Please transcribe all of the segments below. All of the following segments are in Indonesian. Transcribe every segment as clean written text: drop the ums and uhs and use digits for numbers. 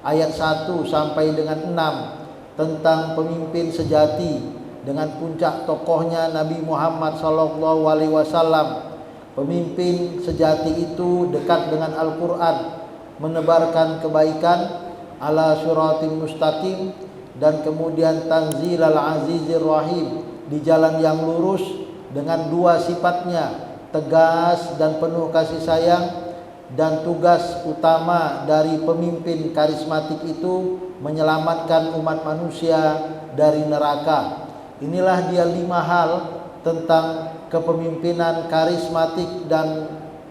ayat 1 sampai dengan 6 tentang pemimpin sejati dengan puncak tokohnya Nabi Muhammad SAW. Pemimpin sejati itu dekat dengan Al-Quran, menebarkan kebaikan ala suratin mustaqim, dan kemudian tanzilal azizir rahim, di jalan yang lurus dengan dua sifatnya, tegas dan penuh kasih sayang. Dan tugas utama dari pemimpin karismatik itu menyelamatkan umat manusia dari neraka. Inilah dia 5 hal tentang kepemimpinan karismatik dan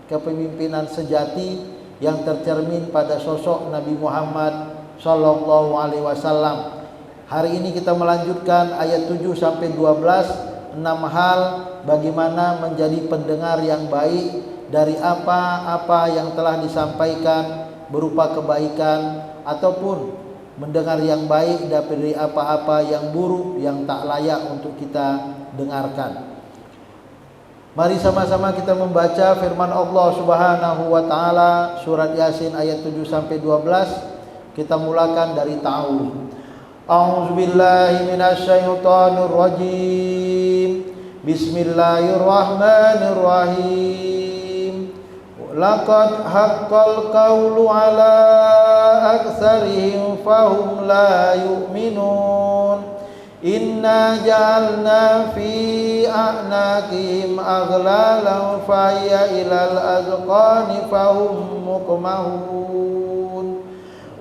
kepemimpinan sejati yang tercermin pada sosok Nabi Muhammad sallallahu alaihi wasallam. Hari ini kita melanjutkan ayat 7 sampai 12, 6 hal bagaimana menjadi pendengar yang baik dari apa-apa yang telah disampaikan berupa kebaikan, ataupun mendengar yang baik dari apa-apa yang buruk yang tak layak untuk kita dengarkan. Mari sama-sama kita membaca firman Allah Subhanahu wa taala surat Yasin ayat 7 sampai 12. Kita mulakan dari ta'awudz. A'udzubillahi minasyaitonir rajim. Bismillahirrahmanirrahim. Laqad haqqal qawlu ala aktsarihim fahum la yu'minun. Inna ja'alna fi a'naqihim aghlalan fahiyya ilal azqani fahum muqmahun.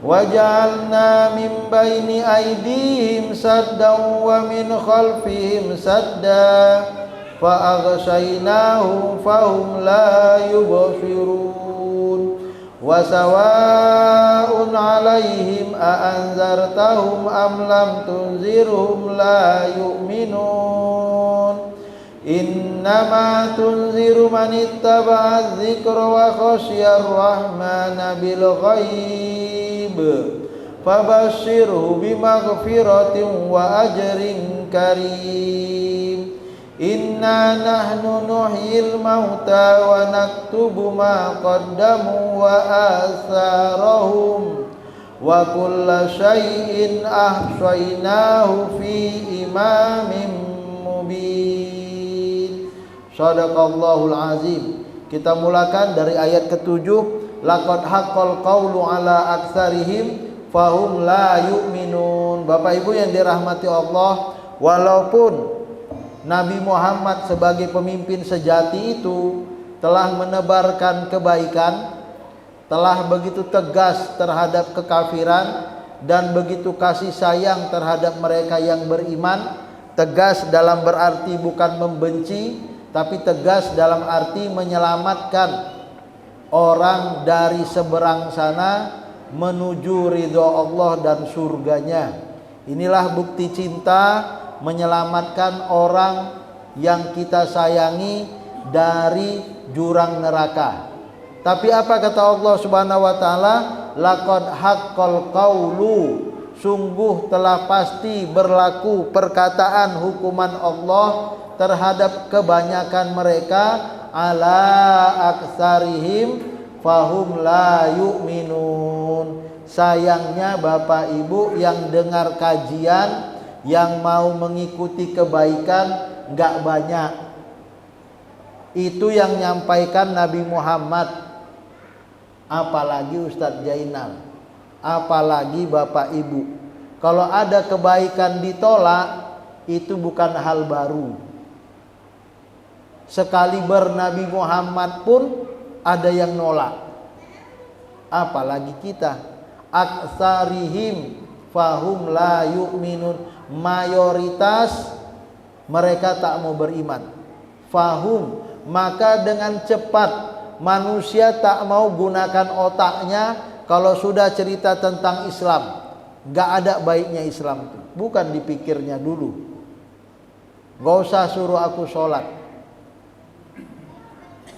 Wa ja'alna min baini aydihim saddan wa min khalfihim saddan fa aghshaynahum fahum la yubsirun. Wa sawa'un 'alaihim a anzartahum am lam tunzirhum la yu'minun. Innama tunziru man ittaba'a adh-dhikra wa khashiya ar-rahmana bil ghaib fabashshirhu bimaghfiratin wa ajrin karim. Inna nahnu nuhyil mauta wa naktubu ma qaddamu wa atharahum wa kulla syai'in ahsaynahu fi imamin mubin. Shadaqallahul azim. Kita mulakan dari ayat ke-7. Laqad haqqal qawlu ala aktsarihim fahum la yu'minun. Bapak Ibu yang dirahmati Allah, walaupun Nabi Muhammad sebagai pemimpin sejati itu telah menebarkan kebaikan, telah begitu tegas terhadap kekafiran, dan begitu kasih sayang terhadap mereka yang beriman. Tegas dalam berarti bukan membenci, tapi tegas dalam arti menyelamatkan orang dari seberang sana menuju ridho Allah dan surganya. Inilah bukti cinta, menyelamatkan orang yang kita sayangi dari jurang neraka. Tapi apa kata Allah Subhanahu wa taala? Laqad haqqal qawlu, sungguh telah pasti berlaku perkataan hukuman Allah terhadap kebanyakan mereka, ala aktsarihim fahum la yu'minun. Sayangnya Bapak Ibu yang dengar kajian, yang mau mengikuti kebaikan enggak banyak. Itu yang nyampaikan Nabi Muhammad, apalagi Ustadz Jainal, apalagi Bapak Ibu. Kalau ada kebaikan ditolak, itu bukan hal baru. Sekali Nabi Muhammad pun ada yang nolak, apalagi kita. Aktsarihim fahum la yu'minun. Mayoritas mereka tak mau beriman. Fahum, maka dengan cepat manusia tak mau gunakan otaknya kalau sudah cerita tentang Islam. Gak ada baiknya Islam itu, bukan dipikirnya dulu. Gak usah suruh aku sholat,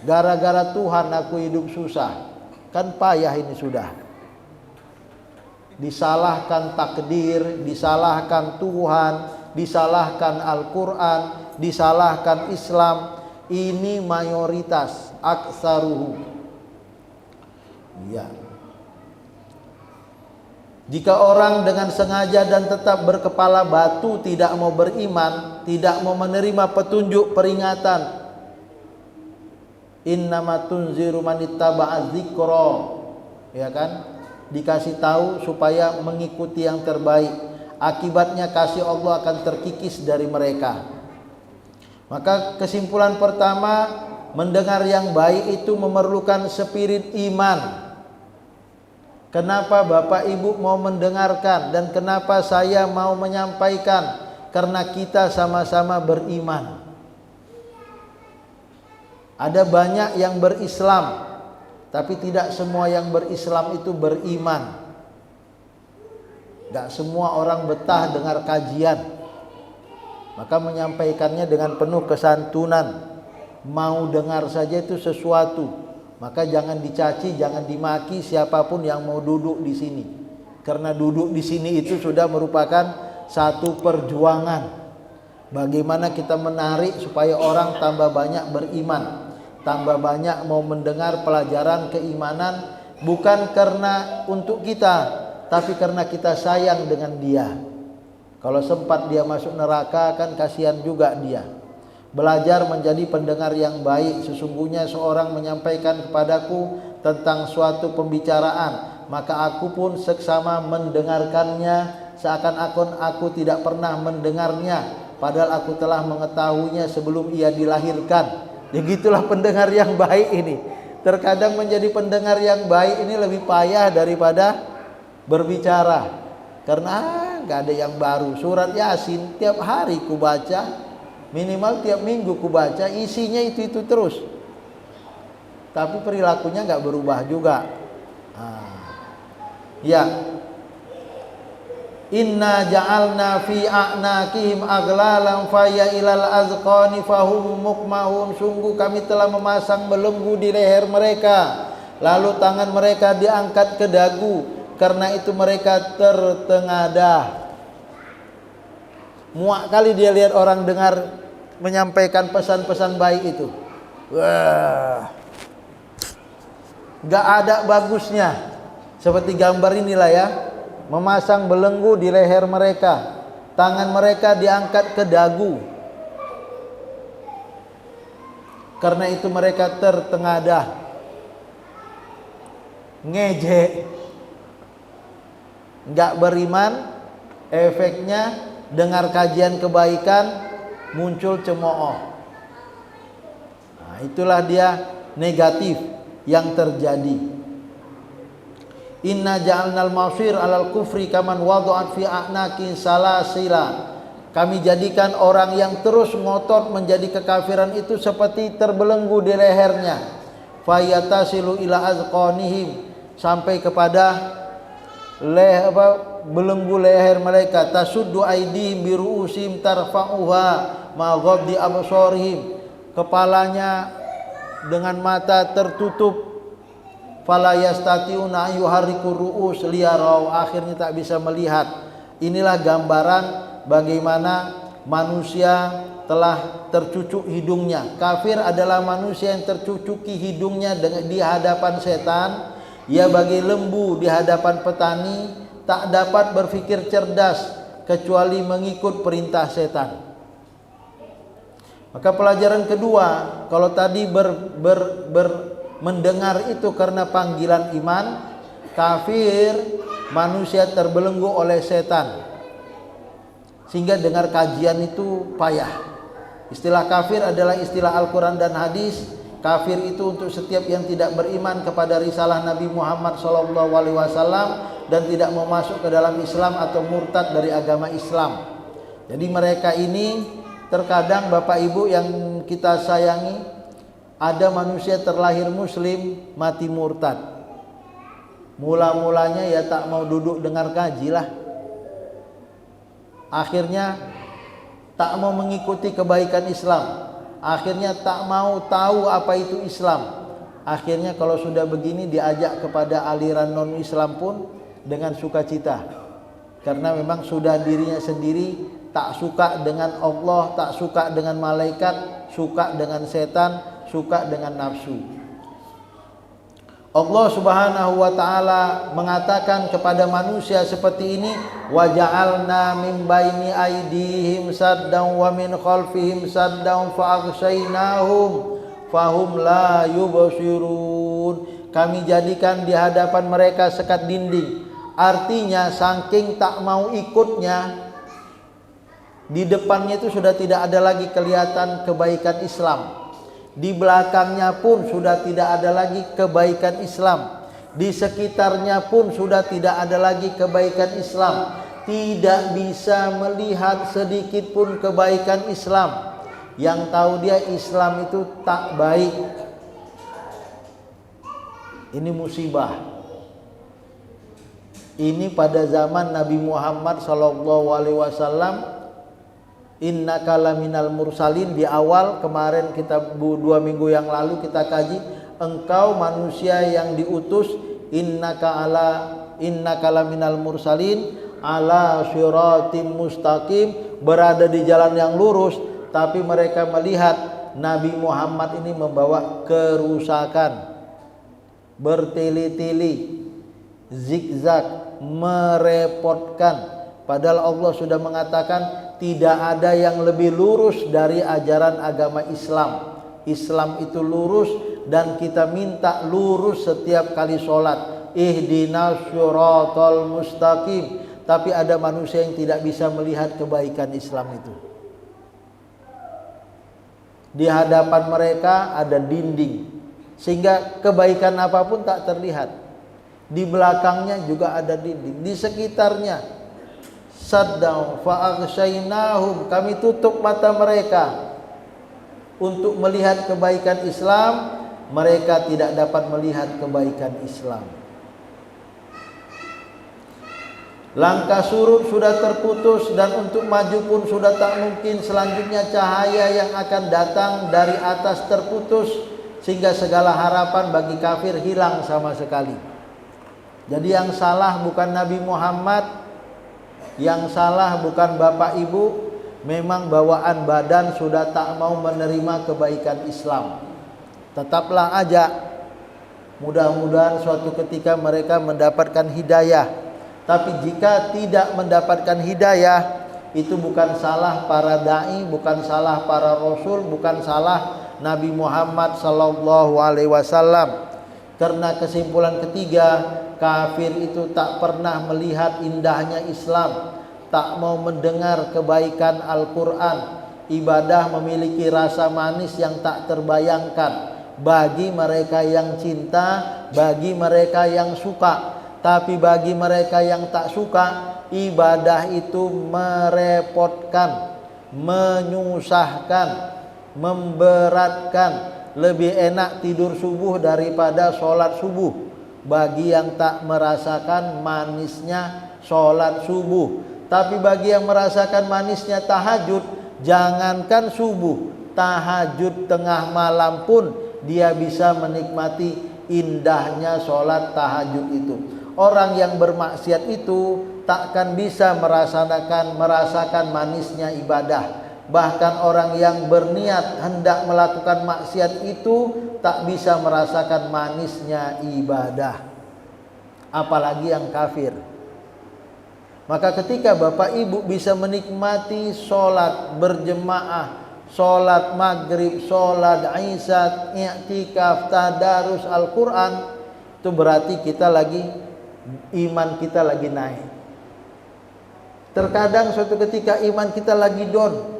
gara-gara Tuhan aku hidup susah. Kan payah ini sudah. Disalahkan takdir, disalahkan Tuhan, disalahkan Al-Quran, disalahkan Islam. Ini mayoritas, aksaruhu. Ya. Jika orang dengan sengaja dan tetap berkepala batu tidak mau beriman, tidak mau menerima petunjuk peringatan, innama tunziru man ittaba'a dzikra, ya kan? Dikasih tahu supaya mengikuti yang terbaik. Akibatnya kasih Allah akan terkikis dari mereka. Maka kesimpulan pertama, mendengar yang baik itu memerlukan spirit iman. Kenapa Bapak Ibu mau mendengarkan dan kenapa saya mau menyampaikan? Karena kita sama-sama beriman. Ada banyak yang berislam, tapi tidak semua yang berislam itu beriman. Tidak semua orang betah dengar kajian. Maka menyampaikannya dengan penuh kesantunan. Mau dengar saja itu sesuatu. Maka jangan dicaci, jangan dimaki siapapun yang mau duduk di sini. Karena duduk di sini itu sudah merupakan satu perjuangan. Bagaimana kita menarik supaya orang tambah banyak beriman, tambah banyak mau mendengar pelajaran keimanan, bukan karena untuk kita, tapi karena kita sayang dengan dia. Kalau sempat dia masuk neraka kan kasihan juga dia. Belajar menjadi pendengar yang baik. Sesungguhnya seorang menyampaikan kepadaku tentang suatu pembicaraan, maka aku pun seksama mendengarkannya, seakan-akan aku tidak pernah mendengarnya, padahal aku telah mengetahuinya sebelum ia dilahirkan. Begitulah pendengar yang baik ini. Terkadang menjadi pendengar yang baik ini lebih payah daripada berbicara. Karena nggak ada yang baru. Surat Yasin tiap hari ku baca, minimal tiap minggu ku baca, isinya itu terus. Tapi perilakunya nggak berubah juga. Ya. Inna ja'alna fi a'naqihim aglalan faya ilal azqani fahum mukmahun. Sungguh kami telah memasang belenggu di leher mereka, lalu tangan mereka diangkat ke dagu, karena itu mereka tertengadah. Muak kali dia lihat orang dengar menyampaikan pesan-pesan baik itu. Wah, gak ada bagusnya. Seperti gambar inilah ya, memasang belenggu di leher mereka, tangan mereka diangkat ke dagu, karena itu mereka tertengadah. Ngejek, gak beriman, efeknya dengar kajian kebaikan muncul cemooh. Nah, itulah dia negatif yang terjadi. Inna ja'alnal masir alal kufri kaman wadu'at fi a'naqin salasila. Kami jadikan orang yang terus ngotot menjadi kekafiran itu seperti terbelenggu di lehernya. Fayatasilu ila azqanihim, sampai kepada belenggu leher mereka. Tasuddu aidihim biru'usim tarfa'uha ma ghaddi absarihim. Kepalanya dengan mata tertutup, fala yastati'una yuharriku ru'us liyarau, akhirnya tak bisa melihat. Inilah gambaran bagaimana manusia telah tercucuk hidungnya. Kafir adalah manusia yang tercucuki hidungnya di hadapan setan. Ia bagi lembu di hadapan petani, tak dapat berpikir cerdas kecuali mengikut perintah setan. Maka pelajaran kedua, kalau tadi mendengar itu karena panggilan iman, kafir manusia terbelenggu oleh setan, sehingga dengar kajian itu payah. Istilah kafir adalah istilah Al-Quran dan hadis. Kafir itu untuk setiap yang tidak beriman kepada risalah Nabi Muhammad SAW dan tidak mau masuk ke dalam Islam atau murtad dari agama Islam. Jadi mereka ini terkadang Bapak Ibu yang kita sayangi, ada manusia terlahir muslim mati murtad. Mula-mulanya ya tak mau duduk dengar kaji lah. Akhirnya tak mau mengikuti kebaikan Islam. Akhirnya tak mau tahu apa itu Islam. Akhirnya kalau sudah begini diajak kepada aliran non-Islam pun dengan sukacita. Karena memang sudah dirinya sendiri tak suka dengan Allah, tak suka dengan malaikat, suka dengan setan, suka dengan nafsu. Allah Subhanahu wa taala mengatakan kepada manusia seperti ini, wa ja'alna min baini aydihim saddan wa min khalfihim saddan fa aghshaynahum fahum la yubsirun. Kami jadikan di hadapan mereka sekat dinding. Artinya saking tak mau ikutnya, di depannya itu sudah tidak ada lagi kelihatan kebaikan Islam. Di belakangnya pun sudah tidak ada lagi kebaikan Islam. Di sekitarnya pun sudah tidak ada lagi kebaikan Islam. Tidak bisa melihat sedikit pun kebaikan Islam. Yang tahu dia Islam itu tak baik. Ini musibah. Ini pada zaman Nabi Muhammad SAW. Innaka laminal mursalin, di awal kemarin kita 2 minggu yang lalu kita kaji, engkau manusia yang diutus, innaka laminal mursalin ala syiratim mustaqim, berada di jalan yang lurus. Tapi mereka melihat Nabi Muhammad ini membawa kerusakan, bertele-tele, zigzag, merepotkan. Padahal Allah sudah mengatakan tidak ada yang lebih lurus dari ajaran agama Islam. Islam itu lurus dan kita minta lurus setiap kali sholat. Ihdinas syiratal mustaqim. Tapi ada manusia yang tidak bisa melihat kebaikan Islam itu. Di hadapan mereka ada dinding, sehingga kebaikan apapun tak terlihat. Di belakangnya juga ada dinding, di sekitarnya saddaw fa aghshaynahum, kami tutup mata mereka untuk melihat kebaikan Islam. Mereka tidak dapat melihat kebaikan Islam. Langkah surut sudah terputus dan untuk maju pun sudah tak mungkin. Selanjutnya cahaya yang akan datang dari atas terputus, sehingga segala harapan bagi kafir hilang sama sekali. Jadi yang salah bukan Nabi Muhammad, yang salah bukan bapak ibu, memang bawaan badan sudah tak mau menerima kebaikan Islam. Tetaplah ajak, mudah-mudahan suatu ketika mereka mendapatkan hidayah. Tapi jika tidak mendapatkan hidayah, itu bukan salah para dai, bukan salah para rasul, bukan salah Nabi Muhammad SAW. Karena kesimpulan ketiga, kafir itu tak pernah melihat indahnya Islam, tak mau mendengar kebaikan Al-Quran. Ibadah memiliki rasa manis yang tak terbayangkan bagi mereka yang cinta, bagi mereka yang suka. Tapi bagi mereka yang tak suka, ibadah itu merepotkan, menyusahkan, memberatkan. Lebih enak tidur subuh daripada sholat subuh bagi yang tak merasakan manisnya sholat subuh. Tapi bagi yang merasakan manisnya tahajud, jangankan subuh, tahajud tengah malam pun dia bisa menikmati indahnya sholat tahajud itu. Orang yang bermaksiat itu takkan bisa merasakan manisnya ibadah. Bahkan orang yang berniat hendak melakukan maksiat itu tak bisa merasakan manisnya ibadah, apalagi yang kafir. Maka ketika bapak ibu bisa menikmati sholat berjemaah, sholat maghrib, sholat isya, i'tikaf, tadarus Al-Quran, itu berarti iman kita lagi naik. Terkadang suatu ketika iman kita lagi down,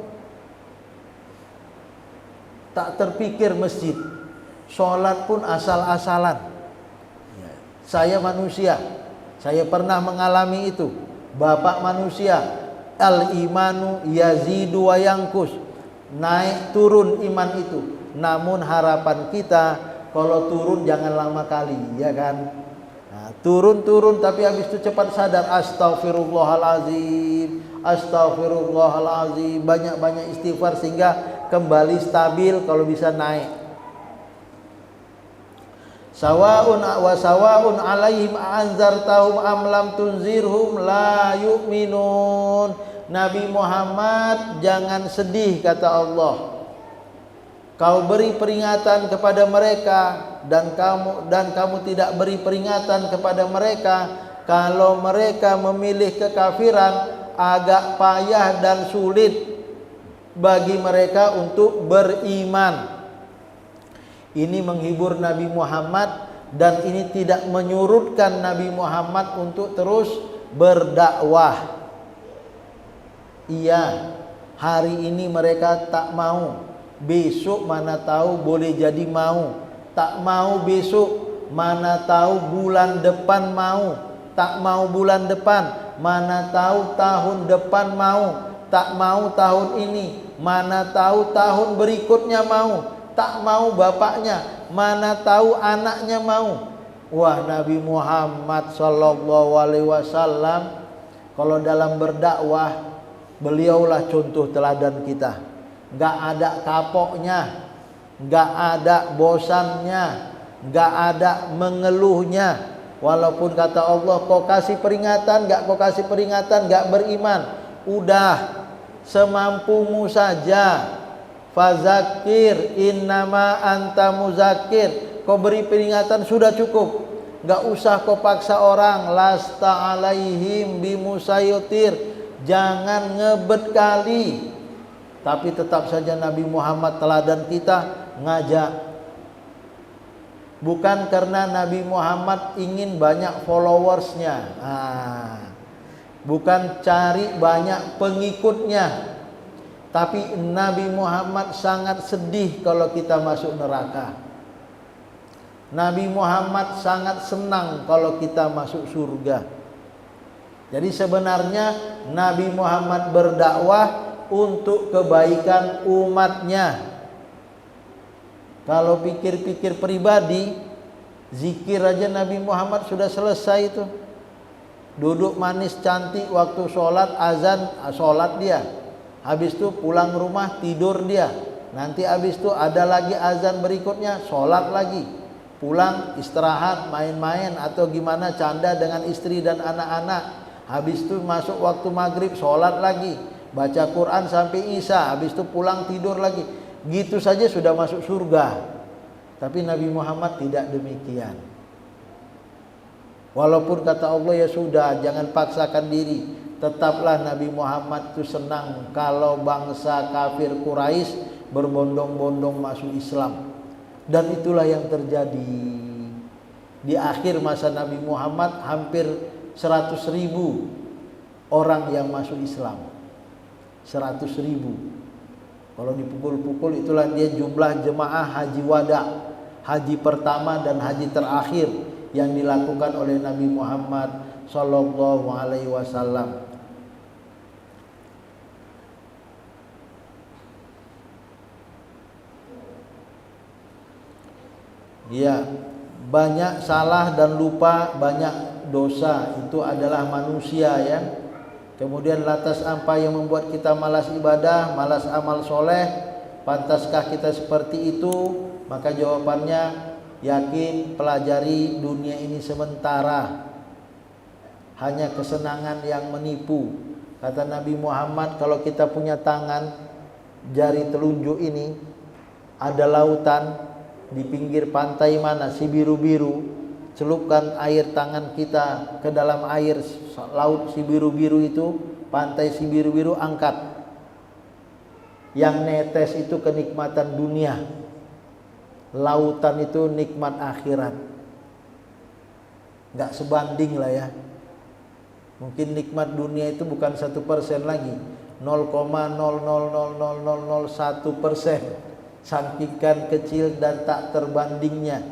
tak terpikir masjid, sholat pun asal-asalan. Saya manusia, saya pernah mengalami itu. Bapak manusia, al-imanu yazidu wa yankus, naik turun iman itu. Namun harapan kita kalau turun jangan lama kali, ya kan? Nah, turun tapi habis itu cepat sadar, astagfirullahalazim, astagfirullahalazim, banyak-banyak istighfar sehingga kembali stabil, kalau bisa naik. Sawa'un alaihim anzartahum am lam tunzirhum la yu'minun. Nabi Muhammad, jangan sedih, kata Allah. Kau beri peringatan kepada mereka, dan kamu tidak beri peringatan kepada mereka kalau mereka memilih kekafiran, agak payah dan sulit bagi mereka untuk beriman. Ini menghibur Nabi Muhammad dan ini tidak menyurutkan Nabi Muhammad untuk terus berdakwah. Iya, hari ini mereka tak mau, besok mana tahu boleh jadi mau. Tak mau besok, mana tahu bulan depan mau. Tak mau bulan depan, mana tahu tahun depan mau. Tak mau tahun ini, mana tahu tahun berikutnya mau. Tak mau bapaknya, mana tahu anaknya mau. Wah, Nabi Muhammad sallallahu alaihi wasallam kalau dalam berdakwah, beliaulah contoh teladan kita. Enggak ada kapoknya, enggak ada bosannya, enggak ada mengeluhnya. Walaupun kata Allah, kau kasih peringatan, enggak kau kasih peringatan, enggak beriman. Udah, semampumu saja. Fazakir innama anta muzakir. Kau beri peringatan sudah cukup. Enggak usah kau paksa orang. Lasta alaihim bimusaytir. Jangan ngebet kali. Tapi tetap saja Nabi Muhammad teladan kita ngajak. Bukan karena Nabi Muhammad ingin banyak followersnya, bukan cari banyak pengikutnya. Tapi Nabi Muhammad sangat sedih kalau kita masuk neraka. Nabi Muhammad sangat senang kalau kita masuk surga. Jadi sebenarnya Nabi Muhammad berdakwah untuk kebaikan umatnya. Kalau pikir-pikir pribadi, zikir aja Nabi Muhammad sudah selesai itu. Duduk manis cantik waktu sholat, azan, sholat dia. Habis itu pulang rumah tidur dia. Nanti habis itu ada lagi azan berikutnya, sholat lagi. Pulang istirahat, main-main atau gimana, canda dengan istri dan anak-anak. Habis itu masuk waktu maghrib, sholat lagi. Baca Quran sampai isya. Habis itu pulang tidur lagi. Gitu saja sudah masuk surga. Tapi Nabi Muhammad tidak demikian. Walaupun kata Allah, ya sudah, jangan paksakan diri. Tetaplah Nabi Muhammad itu senang kalau bangsa kafir Quraisy berbondong-bondong masuk Islam. Dan itulah yang terjadi. Di akhir masa Nabi Muhammad hampir 100.000 orang yang masuk Islam. 100.000. Kalau dipukul-pukul itulah dia jumlah jemaah haji wada, haji pertama dan haji terakhir yang dilakukan oleh Nabi Muhammad sallallahu alaihi wasallam. Ya, banyak salah dan lupa, banyak dosa, itu adalah manusia ya. Kemudian lantas apa yang membuat kita malas ibadah, malas amal soleh? Pantaskah kita seperti itu? Maka jawabannya, yakin, pelajari dunia ini sementara, hanya kesenangan yang menipu. Kata Nabi Muhammad, kalau kita punya tangan, jari telunjuk ini, ada lautan di pinggir pantai mana, si biru-biru, celupkan air tangan kita ke dalam air laut si biru-biru itu, pantai si biru-biru, angkat. Yang netes itu kenikmatan dunia, lautan itu nikmat akhirat. Gak sebanding lah ya. Mungkin nikmat dunia itu bukan 1% lagi, 0,0000001%. Saking kecil dan tak terbandingnya.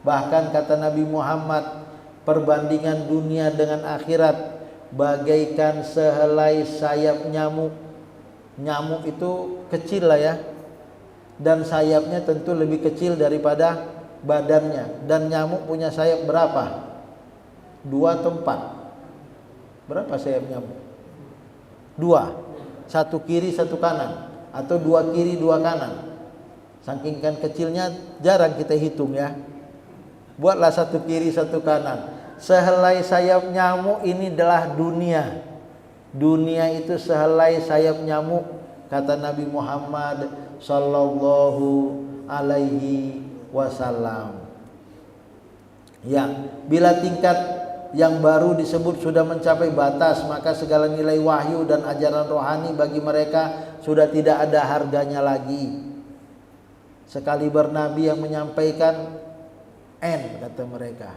Bahkan kata Nabi Muhammad, perbandingan dunia dengan akhirat bagaikan sehelai sayap nyamuk. Nyamuk itu kecil lah ya, dan sayapnya tentu lebih kecil daripada badannya. Dan nyamuk punya sayap berapa? 2 atau 4? Berapa sayap nyamuk? 2. 1 kiri 1 kanan, atau 2 kiri 2 kanan. Saking kecilnya jarang kita hitung ya. Buatlah 1 kiri 1 kanan. Sehelai sayap nyamuk ini adalah dunia. Dunia itu sehelai sayap nyamuk, kata Nabi Muhammad sallallahu alaihi wasallam. Ya, bila tingkat yang baru disebut sudah mencapai batas, maka segala nilai wahyu dan ajaran rohani bagi mereka sudah tidak ada harganya lagi. Sekali bernabi yang menyampaikan, kata mereka.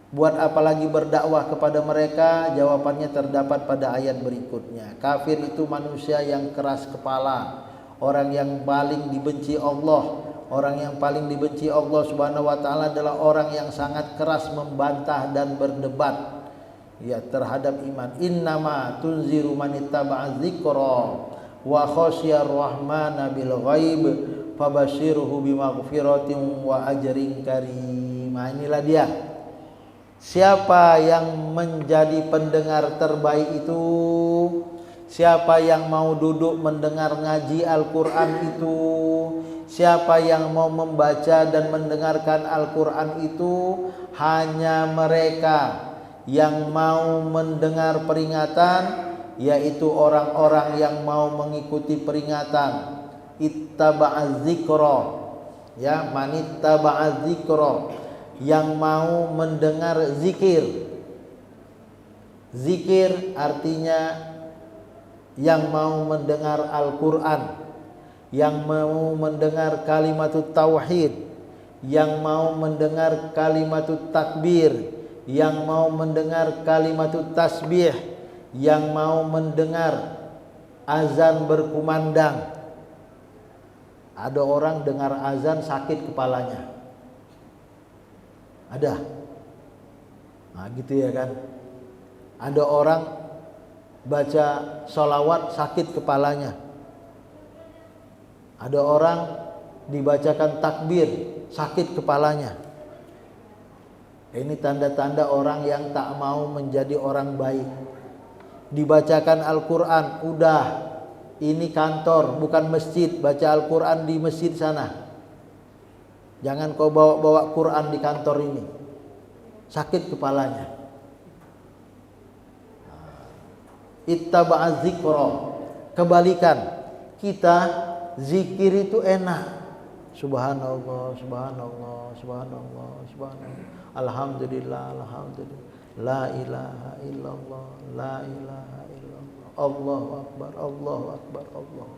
Buat apalagi berdakwah kepada mereka? Jawabannya terdapat pada ayat berikutnya. Kafir itu manusia yang keras kepala, orang yang paling dibenci Allah. Orang yang paling dibenci Allah Subhanahu wa taala adalah orang yang sangat keras membantah dan berdebat ya terhadap iman. Innama tunziru man ittaba'a dzikra wa khasyar rahmana bil ghaib fabashshirhu bimaghfiratin wa ajrin karim. Inilah dia. Siapa yang menjadi pendengar terbaik itu, siapa yang mau duduk mendengar ngaji Al-Quran itu, siapa yang mau membaca dan mendengarkan Al-Quran itu, hanya mereka yang mau mendengar peringatan, yaitu orang-orang yang mau mengikuti peringatan. Ittaba'az dzikra, ya, manittaba'az dzikra, yang mau mendengar zikir. Zikir artinya yang mau mendengar Al-Quran, yang mau mendengar kalimatut tauhid, yang mau mendengar kalimatut takbir, yang mau mendengar kalimatut tasbih, yang mau mendengar azan berkumandang. Ada orang dengar azan sakit kepalanya. Ada. Nah gitu ya kan. Ada orang baca sholawat sakit kepalanya. Ada orang dibacakan takbir sakit kepalanya. Ini tanda-tanda orang yang tak mau menjadi orang baik. Dibacakan Al-Quran, udah, ini kantor bukan masjid, baca Al-Quran di masjid sana. Jangan kau bawa-bawa Quran di kantor ini. Sakit kepalanya. Ittaba'az dzikra. Kebalikan. Kita zikir itu enak. Subhanallah, subhanallah, subhanallah, subhanallah. Alhamdulillah, alhamdulillah. La ilaha illallah, la ilaha illallah. Allahu akbar, Allahu akbar, Allah.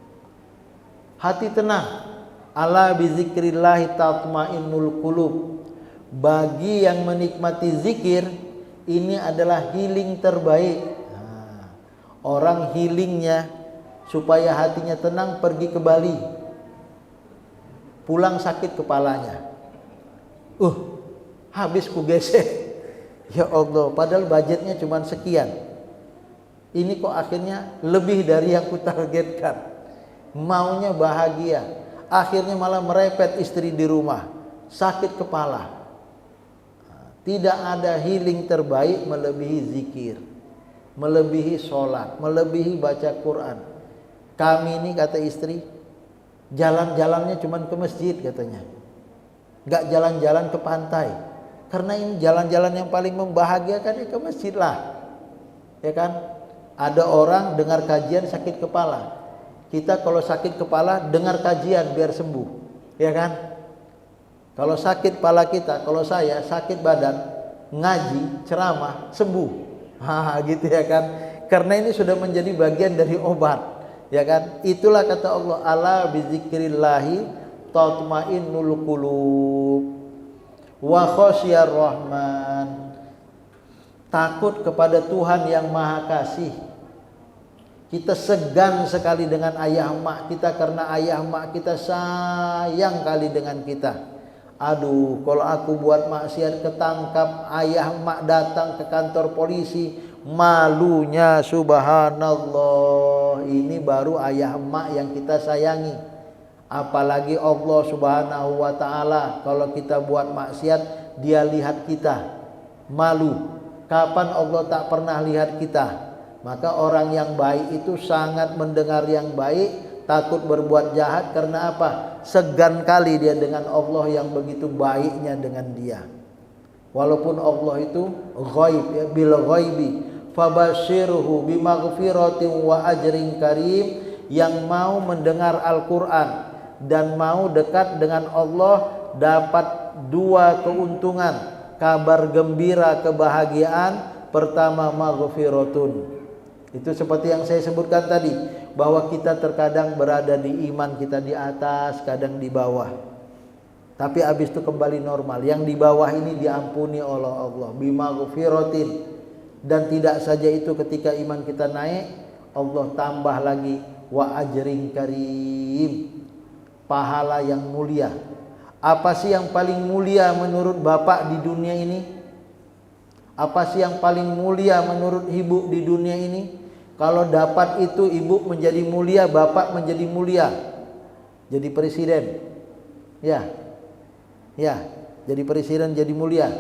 Hati tenang. Ala bizikrillahi tatmainnul qulub. Bagi yang menikmati zikir, ini adalah healing terbaik. Nah, orang healingnya supaya hatinya tenang pergi ke Bali. Pulang sakit kepalanya. Habis ku gesek. Ya Allah, padahal budgetnya cuma sekian. Ini kok akhirnya lebih dari yang ku targetkan. Maunya bahagia. Akhirnya malah merepet istri di rumah, sakit kepala. Tidak ada healing terbaik melebihi zikir, melebihi sholat, melebihi baca Quran. Kami ini, kata istri, jalan-jalannya cuma ke masjid katanya, nggak jalan-jalan ke pantai. Karena ini jalan-jalan yang paling membahagiakan, ya ke masjid lah, ya kan? Ada orang dengar kajian sakit kepala. Kita kalau sakit kepala dengar kajian biar sembuh, ya kan? Kalau sakit kepala kita, kalau saya sakit badan, ngaji, ceramah, sembuh. Gitu ya kan? Karena ini sudah menjadi bagian dari obat, ya kan? Itulah kata Allah, ala bizikrillahi tatmainnul qulub wa khasyar rahman. Takut kepada Tuhan yang Maha Kasih. Kita segan sekali dengan ayah mak kita karena ayah mak kita sayang kali dengan kita. Aduh, kalau aku buat maksiat ketangkap, ayah mak datang ke kantor polisi, malunya subhanallah. Ini baru ayah mak yang kita sayangi. Apalagi Allah Subhanahu wa taala, kalau kita buat maksiat, dia lihat kita. Malu. Kapan Allah tak pernah lihat kita? Maka orang yang baik itu sangat mendengar yang baik, takut berbuat jahat. Karena apa? Segan kali dia dengan Allah yang begitu baiknya dengan dia. Walaupun Allah itu ghaib, ya, bil ghaibi, fabashirhu bimaghfiratin wa ajrin karim. Yang mau mendengar Al-Quran dan mau dekat dengan Allah dapat dua keuntungan, kabar gembira, kebahagiaan. Pertama, maghfiratun. Itu seperti yang saya sebutkan tadi, bahwa kita terkadang berada di iman kita di atas, kadang di bawah. Tapi habis itu kembali normal. Yang di bawah ini diampuni oleh Allah, bimaghfiratin. Dan tidak saja itu, ketika iman kita naik, Allah tambah lagi wa ajrin karim, pahala yang mulia. Apa sih yang paling mulia menurut Bapak di dunia ini? Apa sih yang paling mulia menurut Ibu di dunia ini? Kalau dapat itu, Ibu menjadi mulia, Bapak menjadi mulia. Jadi presiden. Ya. Jadi presiden jadi mulia.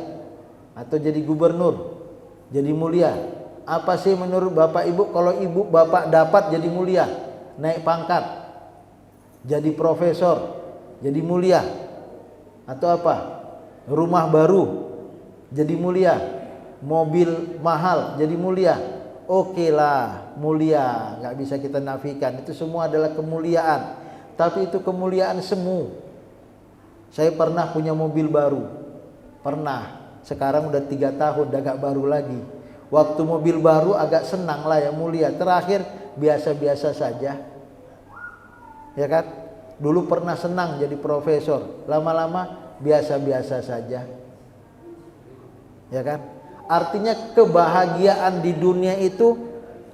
Atau jadi gubernur jadi mulia. Apa sih menurut Bapak Ibu kalau Ibu Bapak dapat jadi mulia? Naik pangkat, jadi profesor, jadi mulia. Atau apa? Rumah baru jadi mulia, mobil mahal jadi mulia. Oke lah, mulia, nggak bisa kita nafikan. Itu semua adalah kemuliaan. Tapi itu kemuliaan semu. Saya pernah punya mobil baru, pernah. Sekarang udah 3 tahun, udah gak baru lagi. Waktu mobil baru agak senang lah ya, mulia. Terakhir biasa-biasa saja. Ya kan? Dulu pernah senang jadi profesor, lama-lama biasa-biasa saja. Ya kan? Artinya kebahagiaan di dunia itu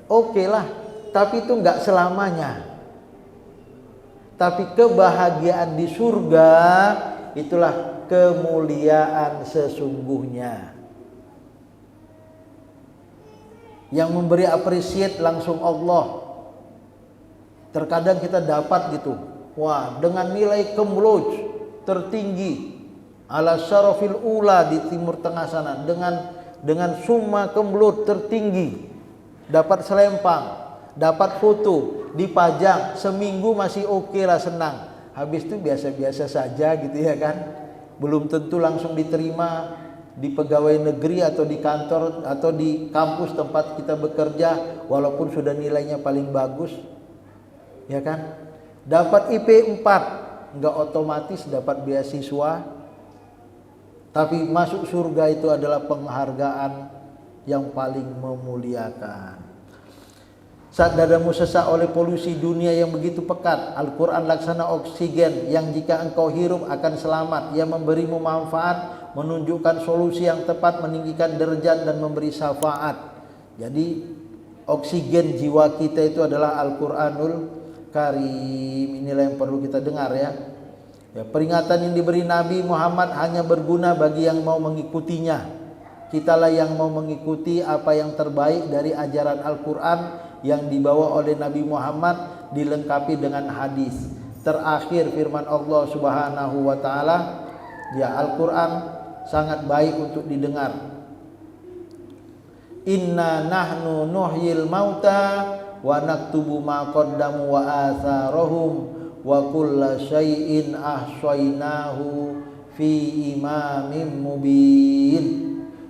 oke lah, tapi itu nggak selamanya. Tapi kebahagiaan di surga itulah kemuliaan sesungguhnya. Yang memberi appreciate langsung Allah. Terkadang kita dapat gitu, wah, dengan nilai kemloj tertinggi, ala syarafil ula di timur tengah sana, dengan summa kemloj tertinggi, dapat selempang, dapat foto, dipajang, seminggu masih oke lah, senang. Habis itu biasa-biasa saja gitu ya kan. Belum tentu langsung diterima di pegawai negeri atau di kantor atau di kampus tempat kita bekerja, walaupun sudah nilainya paling bagus. Ya kan? Dapat IP 4, enggak otomatis dapat beasiswa. Tapi masuk surga itu adalah penghargaan yang paling memuliakan. Saat dadamu sesak oleh polusi dunia yang begitu pekat, Al-Quran laksana oksigen yang jika engkau hirup akan selamat. Ia memberimu manfaat, menunjukkan solusi yang tepat, meninggikan derajat dan memberi syafaat. Jadi oksigen jiwa kita itu adalah Al-Quranul Karim. Inilah yang perlu kita dengar ya. Peringatan yang diberi Nabi Muhammad hanya berguna bagi yang mau mengikutinya. Kitalah yang mau mengikuti apa yang terbaik dari ajaran Al-Quran yang dibawa oleh Nabi Muhammad, dilengkapi dengan hadis. Terakhir firman Allah Subhanahu wa taala, ya, Al-Quran sangat baik untuk didengar. Inna nahnu nuhyil mauta wa naktubu ma qaddamu wa atharahum wa kulla syai'in ahsaynahu fi imamin mubin.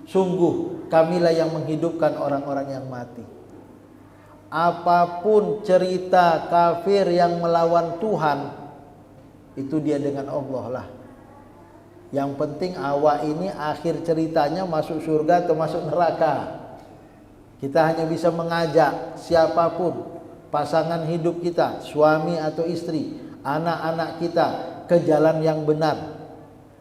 Sungguh kamilah yang menghidupkan orang-orang yang mati. Apapun cerita kafir yang melawan Tuhan, itu dia dengan Allah lah. Yang penting awak ini akhir ceritanya masuk surga atau masuk neraka. Kita hanya bisa mengajak siapapun, pasangan hidup kita, suami atau istri, anak-anak kita ke jalan yang benar.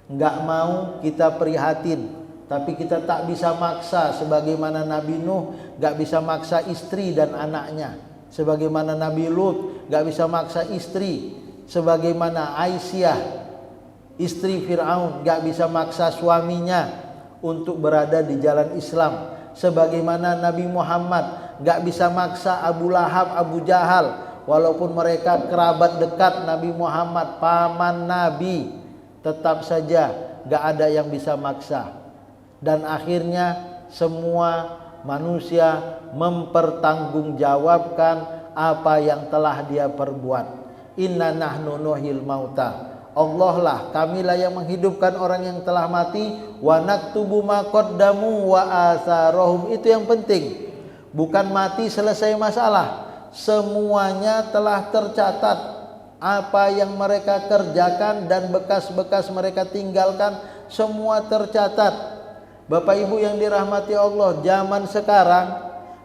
Enggak mau kita prihatin, tapi kita tak bisa maksa sebagaimana Nabi Nuh enggak bisa maksa istri dan anaknya, sebagaimana Nabi Lut enggak bisa maksa istri, sebagaimana Aisyah istri Fir'aun enggak bisa maksa suaminya untuk berada di jalan Islam, sebagaimana Nabi Muhammad enggak bisa maksa Abu Lahab, Abu Jahal, walaupun mereka kerabat dekat Nabi Muhammad, paman Nabi, tetap saja enggak ada yang bisa maksa. Dan akhirnya semua manusia mempertanggungjawabkan apa yang telah dia perbuat. Inna nahnu nuhyil mauta. Allah lah, kamilah yang menghidupkan orang yang telah mati. Wa naktubu ma qaddamu wa atharahum. Itu yang penting. Bukan mati selesai masalah. Semuanya telah tercatat. Apa yang mereka kerjakan dan bekas-bekas mereka tinggalkan semua tercatat. Bapak Ibu yang dirahmati Allah, zaman sekarang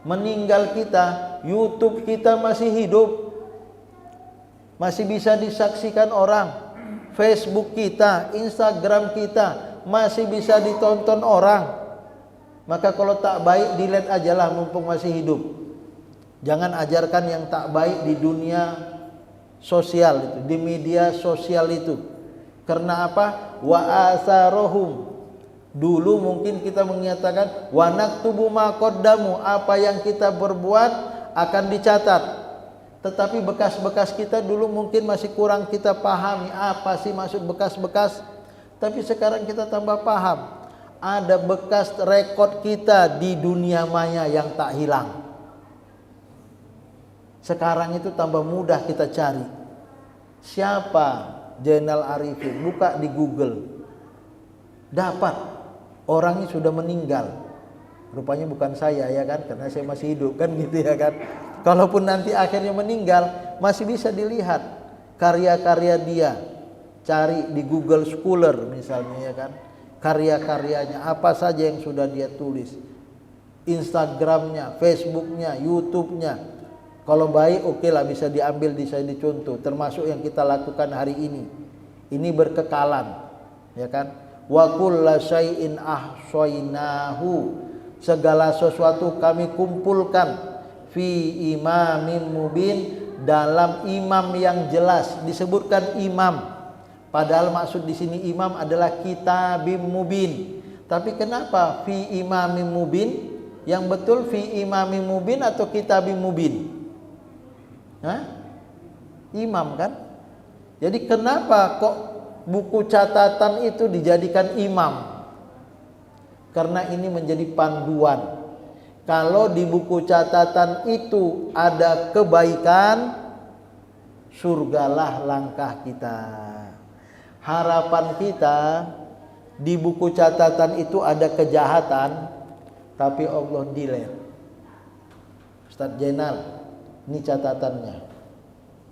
meninggal kita, YouTube kita masih hidup, masih bisa disaksikan orang. Facebook kita, Instagram kita masih bisa ditonton orang. Maka kalau tak baik delete ajalah mumpung masih hidup. Jangan ajarkan yang tak baik di dunia sosial itu, di media sosial itu. Karena apa? Wa asarohum. Dulu mungkin kita menyatakan wa naktubu ma qaddamu, apa yang kita berbuat akan dicatat. Tetapi bekas-bekas kita dulu mungkin masih kurang kita pahami apa sih maksud bekas-bekas. Tapi sekarang kita tambah paham. Ada bekas rekod kita di dunia maya yang tak hilang. Sekarang itu tambah mudah kita cari. Siapa Zainal Arifin? Buka di Google. Dapat. Orangnya sudah meninggal. Rupanya bukan saya ya kan, karena saya masih hidup kan gitu ya kan. Kalaupun nanti akhirnya meninggal, masih bisa dilihat karya-karya dia. Cari di Google Scholar misalnya ya kan. Karya-karyanya apa saja yang sudah dia tulis, Instagramnya, Facebooknya, YouTube-nya. Kalau baik oke lah bisa diambil, bisa dicontoh, termasuk yang kita lakukan hari ini. Ini berkekalan, ya kan? Wa kulla syai'in ahsaynahu, segala sesuatu kami kumpulkan fi imamin mubin, dalam imam yang jelas. Disebutkan imam. Padahal maksud di sini imam adalah kitabim mubin. Tapi kenapa fi imamim mubin? Yang betul fi imamim mubin atau kitabim mubin? Hah? Imam kan? Jadi kenapa kok buku catatan itu dijadikan imam? Karena ini menjadi panduan. Kalau di buku catatan itu ada kebaikan, surgalah langkah kita. Harapan kita di buku catatan itu ada kejahatan, tapi Allah delete. Ustaz Zainal, ini catatannya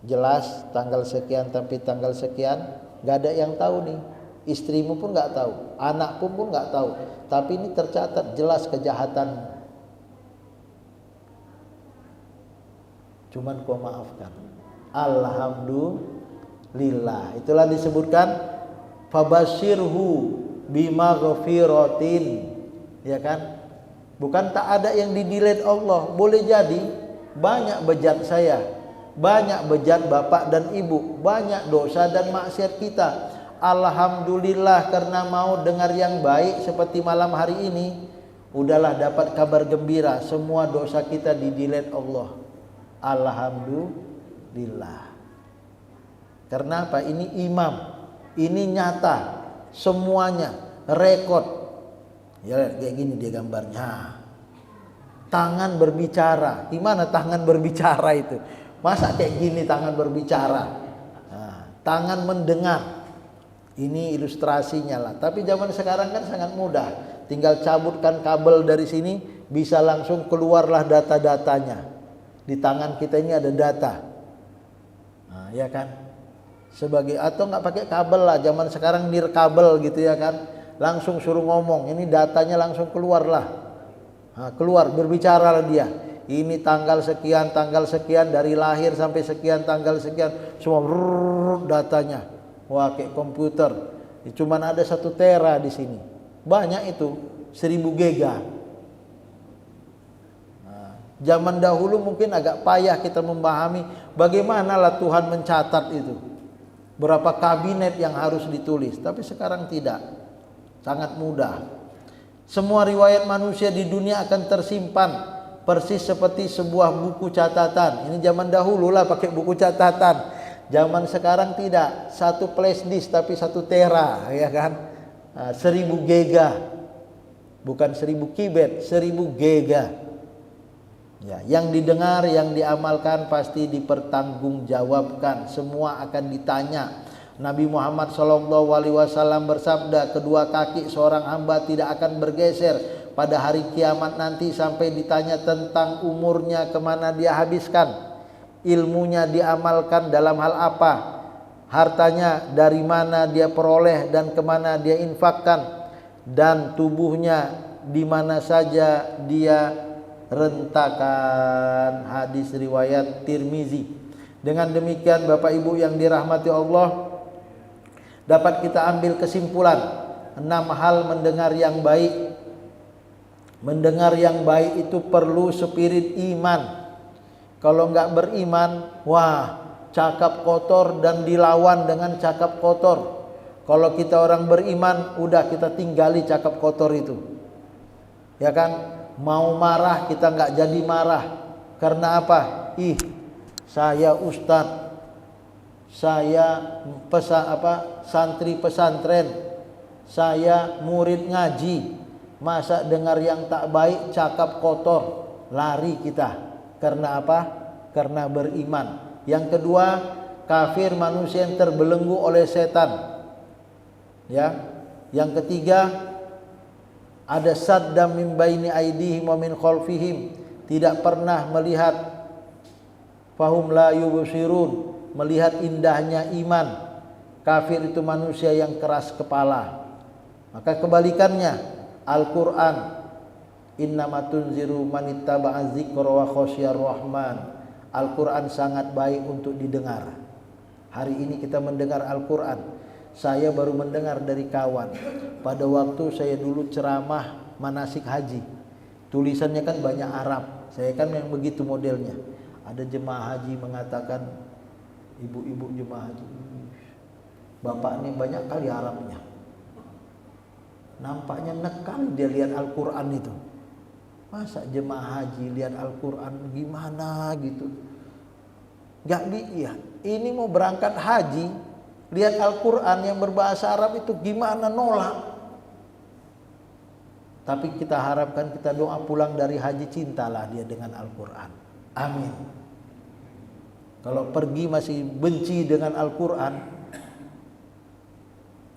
jelas tanggal sekian sampai tanggal sekian, gak ada yang tahu nih. Istrimu pun gak tahu, anak pun gak tahu, tapi ini tercatat jelas kejahatan. Cuman kau maafkan. Alhamdulillah. Itulah disebutkan fabashirhu bimaghfiratin, ya kan? Bukan tak ada yang di-delete Allah. Boleh jadi banyak bejat saya, banyak bejat bapak dan ibu, banyak dosa dan maksiat kita. Alhamdulillah karena mau dengar yang baik seperti malam hari ini, udahlah dapat kabar gembira, semua dosa kita di-delete Allah. Alhamdulillah. Karena apa? Ini imam, ini nyata, semuanya rekod. Ya kayak gini dia gambarnya. Tangan berbicara. Gimana tangan berbicara itu? Masa kayak gini tangan berbicara? Nah, tangan mendengar. Ini ilustrasinya lah. Tapi zaman sekarang kan sangat mudah. Tinggal cabutkan kabel dari sini, bisa langsung keluarlah data-datanya. Di tangan kita ini ada data. Nah, ya kan? Sebagai atau nggak pakai kabel lah, zaman sekarang nirkabel gitu ya kan, langsung suruh ngomong, ini datanya langsung keluar lah. Nah, keluar berbicara lah dia, ini tanggal sekian dari lahir sampai sekian tanggal sekian, semua datanya. Wah kayak komputer, cuman ada 1 tera di sini, banyak itu 1000 giga. Zaman dahulu mungkin agak payah kita memahami bagaimanalah Tuhan mencatat itu. Berapa kabinet yang harus ditulis. Tapi sekarang tidak. Sangat mudah. Semua riwayat manusia di dunia akan tersimpan. Persis seperti sebuah buku catatan. Ini zaman dahulu lah pakai buku catatan. Zaman sekarang tidak. 1 flash disk tapi 1 tera. Ya kan? 1000 giga. Bukan 1000 kibet. 1000 giga. Ya, yang didengar, yang diamalkan pasti dipertanggungjawabkan. Semua akan ditanya. Nabi Muhammad SAW bersabda, kedua kaki seorang hamba tidak akan bergeser pada hari kiamat nanti sampai ditanya tentang umurnya, kemana dia habiskan, ilmunya diamalkan dalam hal apa, hartanya dari mana dia peroleh dan kemana dia infakkan, dan tubuhnya di mana saja dia rentakan. Hadis riwayat Tirmizi. Dengan demikian Bapak Ibu yang dirahmati Allah, dapat kita ambil kesimpulan 6 hal mendengar yang baik. Mendengar yang baik itu perlu spirit iman. Kalau enggak beriman, wah, cakap kotor dan dilawan dengan cakap kotor. Kalau kita orang beriman, udah kita tinggali cakap kotor itu. Ya kan? Mau marah kita enggak jadi marah. Karena apa? Saya ustadz, saya santri pesantren, saya murid ngaji. Masa dengar yang tak baik, cakap kotor, lari kita. Karena apa? Karena beriman. Yang kedua, kafir manusia yang terbelenggu oleh setan. Ya. Yang ketiga, ada saddam min baini aidihim wa min khalfihim, tidak pernah melihat, fahum la yubsirun, melihat indahnya iman. Kafir itu manusia yang keras kepala. Maka kebalikannya, Al-Quran, innama tunziru manittaba'a dzikra wa khasyar rahman. Al-Quran sangat baik untuk didengar. Hari ini kita mendengar Al-Quran. Saya baru mendengar dari kawan. Pada waktu saya dulu ceramah manasik haji, tulisannya kan banyak Arab. Saya kan yang begitu modelnya. Ada jemaah haji mengatakan, ibu-ibu jemaah haji, bapak ini banyak kali Arabnya. Nampaknya nekal dia lihat Al-Quran itu. Masa jemaah haji lihat Al-Quran gimana gitu? Gak iya. Ini mau berangkat haji, lihat Al-Quran yang berbahasa Arab itu gimana, nolak. Tapi kita harapkan, kita doa pulang dari haji, cintalah dia dengan Al-Quran. Amin. Kalau pergi masih benci dengan Al-Quran,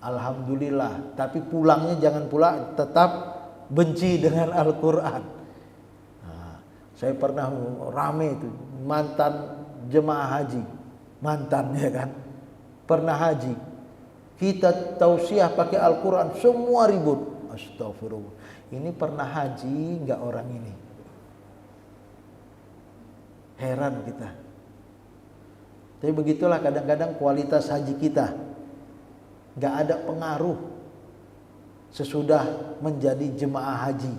alhamdulillah. Tapi pulangnya jangan pula tetap benci dengan Al-Quran. Nah, saya pernah rame itu mantan jemaah haji, mantan ya kan, pernah haji. Kita tausiah pakai Al-Quran, semua ribut. Astagfirullah. Ini pernah haji enggak orang ini? Heran kita. Tapi begitulah kadang-kadang kualitas haji kita. Enggak ada pengaruh sesudah menjadi jemaah haji.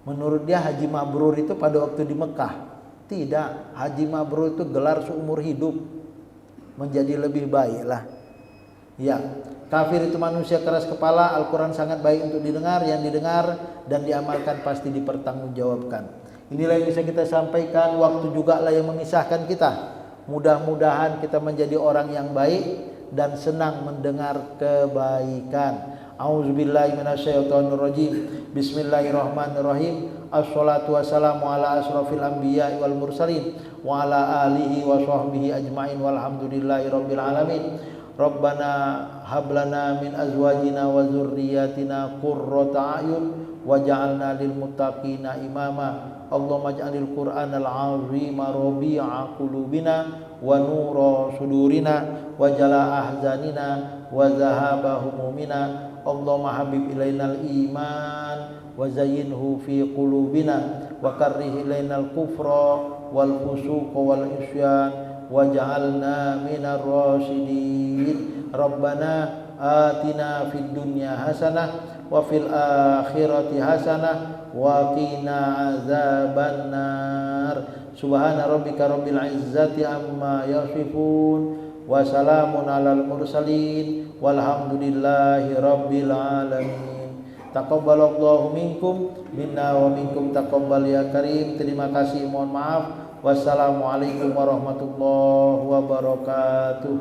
Menurut dia haji mabrur itu pada waktu di Mekah. Tidak, haji mabrur itu gelar seumur hidup. Menjadi lebih baiklah. Ya, kafir itu manusia keras kepala. Al-Quran sangat baik untuk didengar. Yang didengar dan diamalkan pasti dipertanggungjawabkan. Inilah yang bisa kita sampaikan. Waktu juga lah yang memisahkan kita. Mudah-mudahan kita menjadi orang yang baik dan senang mendengar kebaikan. Auzubillahi minasyaitonirrajim. Bismillahirrahmanirrahim. Assalatu wassalamu ala asrofil anbiya'i wal mursalin wa ala alihi wa sahbihi ajma'in walhamdulillahi rabbil alamin. Rabbana hablana min azwajina wa dzurriyyatina qurrata a'yun waj'alna lil muttaqina imama. Allahumma ij'alil Qur'anal 'azima rabi'a qulubina wa nura sudurina wa jala ahzanina wa zahaba humumina. Allahumma habib ilainal iman wa zayyinhu fi qulubina wa karrih ilainal kufra wal fusuq wal isyan waj'alna minar rasyidin. Rabbana atina fid dunya hasanah wa fil akhirati hasanah wa qina azabannar. Subhana rabbika rabbil izzati amma yasifun wa salamun alal mursalin walhamdulillahi rabbil alamin. Taqabbalallahu minkum minna wa minkum taqabbal ya karim. Terima kasih, mohon maaf. Wassalamualaikum warahmatullahi wabarakatuh.